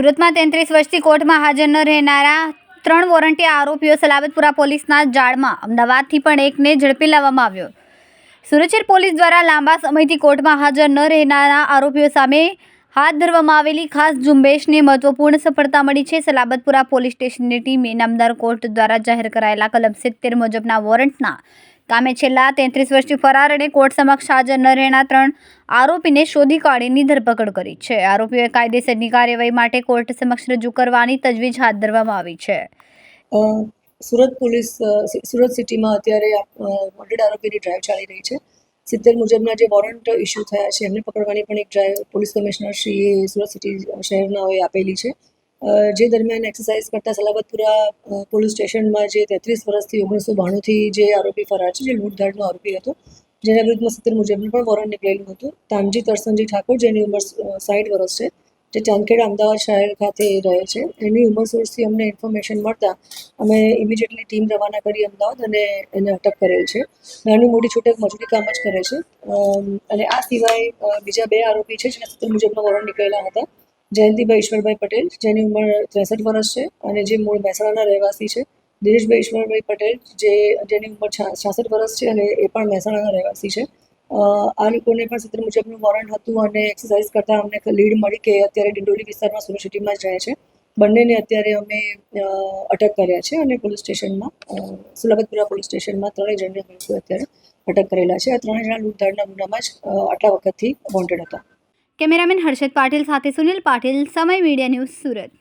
સુરતમાં 33 વર્ષથી કોર્ટમાં હાજર ન રહેનારા 3 વોરંટી આરોપીઓ સલાબતપુરા પોલીસના જાળમાં. અમદાવાદથી પણ એકને ઝડપી લાવવામાં આવ્યો. સુરત શહેર પોલીસ દ્વારા લાંબા સમયથી કોર્ટમાં હાજર ન રહેનારા આરોપીઓ સામે હાથ ધરવામાં આવેલી ખાસ ઝુંબેશને મહત્વપૂર્ણ સફળતા મળી છે. સલાબતપુરા પોલીસ સ્ટેશનની ટીમે નામદાર કોર્ટ દ્વારા જાહેર કરાયેલા કલમ 70 મુજબના વોરંટના કામે છેલ્લા 33 વર્ષથી ફરાર અને કોર્ટ સમક્ષ હાજર ન રહેનાર 3 આરોપીને શોધી કાઢીની ધરપકડ કરી છે. આરોપીઓએ કાયદેસરની કાર્યવાહી માટે કોર્ટ સમક્ષ રજૂ કરવાની તજવીજ હાથ ધરવામાં આવી છે. સુરત પોલીસ સુરત સિટીમાં અત્યારે વોન્ટેડ આરોપીની ડ્રાઈવ ચાલી રહી છે. 70 મુજબના જે વોરંટ ઇસ્યુ થયા છે એમને પકડવાની પણ એક ડ્રાઈવ પોલીસ કમિશનર શ્રીએ સુરત સિટી શહેરનાઓએ આપેલી છે. જે દરમિયાન એક્સરસાઇઝ કરતા સલાબતપુરા પોલીસ સ્ટેશનમાં જે 33 વર્ષથી 1992થી જે આરોપી ફરાર છે, જે લૂંટધાડનો આરોપી હતો, જેના વિરુદ્ધમાં 70 મુજબનું પણ વોરંટ નીકળેલું હતું. તાનજી તરસનજી ઠાકોર, જેની ઉંમર 60 વર્ષ છે, જે ચાંદખેડા અમદાવાદ શહેર ખાતે રહે છે. એની ઉંમર સોર્સથી અમને ઇન્ફોર્મેશન મળતા અમે ઇમિડિયેટલી ટીમ રવાના કરી અમદાવાદ અને એને અટક કરેલ છે. નાની મોટી છૂટક મજૂરી કામ જ કરે છે. અને આ સિવાય બીજા 2 આરોપી છે જેના 70 મુજબના વોરંટ નીકળેલા હતા. જયંતિભાઈ ઈશ્વરભાઈ પટેલ, જેની ઉંમર 63 વર્ષ છે અને જે મૂળ મહેસાણાના રહેવાસી છે. દિનેશભાઈ ઈશ્વરભાઈ પટેલ, જેની ઉંમર 66 વર્ષ છે અને એ પણ મહેસાણાના રહેવાસી છે. આ લોકોને પણ 70 મુજબનું વોરંટ હતું અને એક્સરસાઇઝ કરતાં અમને લીડ મળી કે અત્યારે ડિંડોલી વિસ્તારમાં સુરત સિટીમાં જ રહે છે. બંનેને અત્યારે અમે અટક કર્યા છે અને પોલીસ સ્ટેશનમાં સલાબતપુરા પોલીસ સ્ટેશનમાં 3 જણને અમે અત્યારે અટક કરેલા છે. આ 3 જણા લૂંટધાડના ગુનામાં જ આટલા વખતથી વોન્ટેડ હતા. કેમેરામેન હર્ષદ પાટીલ સાથે સુનિલ પાટીલ, સમય મીડિયા ન્યૂઝ, સુરત.